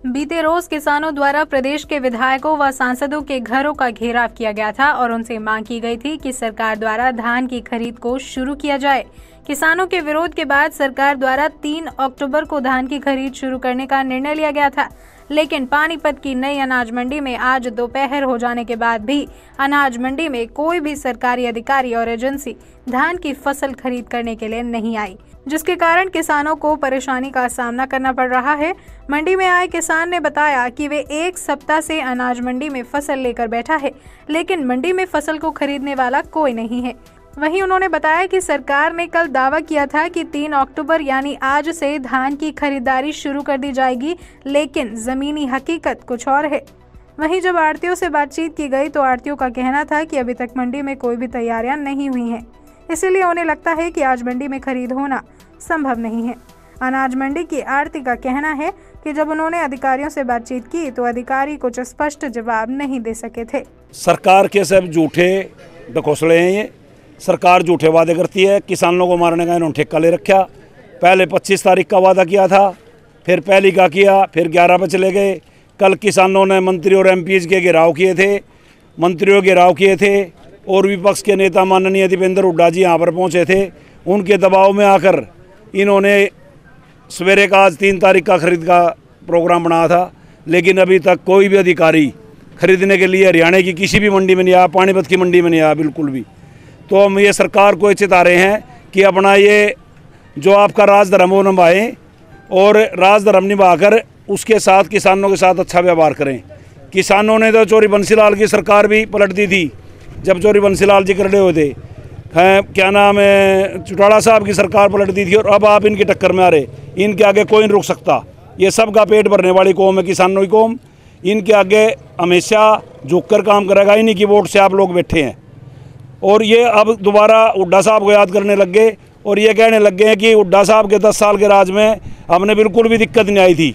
बीते रोज किसानों द्वारा प्रदेश के विधायकों व सांसदों के घरों का घेराव किया गया था और उनसे मांग की गई थी कि सरकार द्वारा धान की खरीद को शुरू किया जाए। किसानों के विरोध के बाद सरकार द्वारा 3 अक्टूबर को धान की खरीद शुरू करने का निर्णय लिया गया था, लेकिन पानीपत की नई अनाज मंडी में आज दोपहर हो जाने के बाद भी अनाज मंडी में कोई भी सरकारी अधिकारी और एजेंसी धान की फसल खरीद करने के लिए नहीं आई, जिसके कारण किसानों को परेशानी का सामना करना पड़ रहा है। मंडी में आए किसान ने बताया कि वे 1 सप्ताह से अनाज मंडी में फसल लेकर बैठा है, लेकिन मंडी में फसल को खरीदने वाला कोई नहीं है। वहीं उन्होंने बताया कि सरकार ने कल दावा किया था कि 3 अक्टूबर यानी आज से धान की खरीदारी शुरू कर दी जाएगी, लेकिन जमीनी हकीकत कुछ और है। वहीं जब आढ़तियों से बातचीत की गई तो आढ़तियों का कहना था कि अभी तक मंडी में कोई भी तैयारियां नहीं हुई हैं, इसीलिए उन्हें लगता है कि आज मंडी में खरीद होना संभव नहीं है। अनाज मंडी की आढ़ती का कहना है कि जब उन्होंने अधिकारियों से बातचीत की तो अधिकारी कुछ स्पष्ट जवाब नहीं दे सके थे। सरकार के सब झूठे ढकोसले हैं, ये सरकार झूठे वादे करती है। किसानों को मारने का इन्होंने ठेका ले रखा। पहले 25 तारीख का वादा किया था, फिर पहली का किया, फिर 11 पे चले गए। कल किसानों ने मंत्री और एमपीज के घेराव किए थे, मंत्रियों के घेराव किए थे और विपक्ष के नेता माननीय दीपेंद्र हुड्डा जी यहाँ पर पहुँचे थे। उनके दबाव में आकर इन्होंने सवेरे का आज 3 तारीख का खरीद का प्रोग्राम बनाया था, लेकिन अभी तक कोई भी अधिकारी खरीदने के लिए हरियाणा की किसी भी मंडी में नहीं आया, पानीपत की मंडी में नहीं आया बिल्कुल भी। तो हम ये सरकार को चेता रहे हैं कि अपना ये जो आपका राजधर्म वो निभाएं और राजधर्म निभाकर उसके साथ किसानों के साथ अच्छा व्यवहार करें। किसानों ने तो चौरी बंसीलाल की सरकार भी पलट दी थी, जब चौरी बंसीलाल जी खड़े हुए थे। क्या नाम है, चौटाला साहब की सरकार पलट दी थी और अब आप इनकी टक्कर में आ रहे। इनके आगे कोई नहीं रुक सकता। ये सबका पेट भरने वाली कौम है किसानों की कौम। इनके आगे हमेशा झुककर काम करेगा। इन्हीं की वोट से आप लोग बैठे हैं और ये अब दोबारा हुड्डा साहब को याद करने लग गए और ये कहने लग गए हैं कि हुड्डा साहब के 10 साल के राज में हमने बिल्कुल भी दिक्कत नहीं आई थी।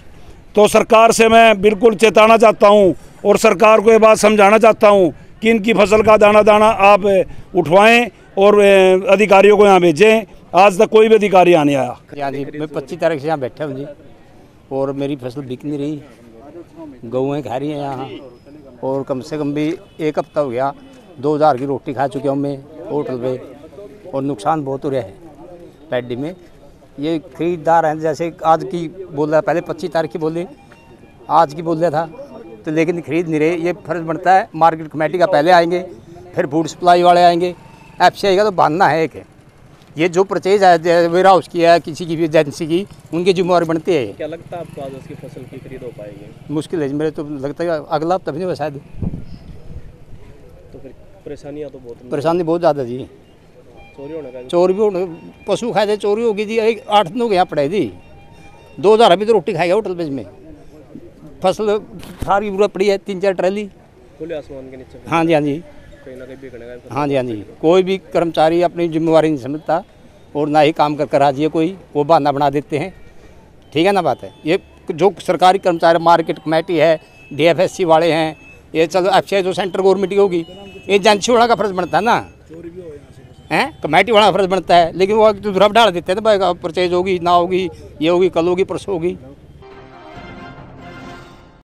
तो सरकार से मैं बिल्कुल चेताना चाहता हूँ और सरकार को ये बात समझाना चाहता हूँ कि इनकी फसल का दाना दाना आप उठवाएं और अधिकारियों को यहाँ भेजें। आज तक कोई भी अधिकारी आने आया। हाँ जी, मैं 25 तारीख से यहाँ बैठा हूँ जी और मेरी फसल बिक नहीं रही। गऊँ खा रही हैं यहाँ और कम से कम भी 1 हफ्ता हो गया। 2000 की रोटी खा चुका हूँ मैं होटल पे और नुकसान बहुत हो रहा है पैडी में। ये खरीदार हैं, जैसे आज की बोल रहा, पहले 25 तारीख की बोली, आज की बोल रहा था, तो लेकिन खरीद नहीं रहे। ये फर्ज बनता है मार्केट कमेटी का, पहले आएंगे फिर फूड सप्लाई वाले आएंगे, एफसीआई का तो बहाना है कि ये जो परचेज है वेयर हाउस की है, किसी की भी एजेंसी की, उनकी जिम्मेवारी बनती है। क्या लगता है आपको आज उसकी फसल की खरीद हो पाएगी? मुश्किल है मेरे तो लगता है अगला हफ्ता भी नहीं हुआ शायद। तो फिर परेशानियाँ तो बहुत, परेशानी बहुत ज़्यादा जी। चोरी होने का, चोरी भी होने, पशु खाए थे, चोरी होगी जी। 8 दिन हो गया पड़े थी। 2000 अभी तो रोटी खाएगा होटल पे में। फसल सारी पूरा पड़ी है, 3-4 ट्रैली खुले आसमान के नीचे। हाँ जी, हाँ जी, कहीं ना कहीं बिकने का। हाँ जी, हाँ जी। कोई भी कर्मचारी अपनी जिम्मेवारी नहीं समझता और ना ही काम कर राजी है कोई, वो बहाना बना देते हैं। ठीक है ना बात है। ये जो सरकारी कर्मचारी, मार्केट कमेटी है, DFSC वाले हैं, ये चलो एफसीआई जो सेंट्रल गवर्नमेंट की होगी, एजेंसी वाला का फर्ज बनता है ना, हैं, कमेटी वाला का फर्ज बनता है। लेकिन वो तो धुरप डाल देते हैं, तो भाई परचेज होगी ना होगी, ये होगी, कल होगी, परसों होगी।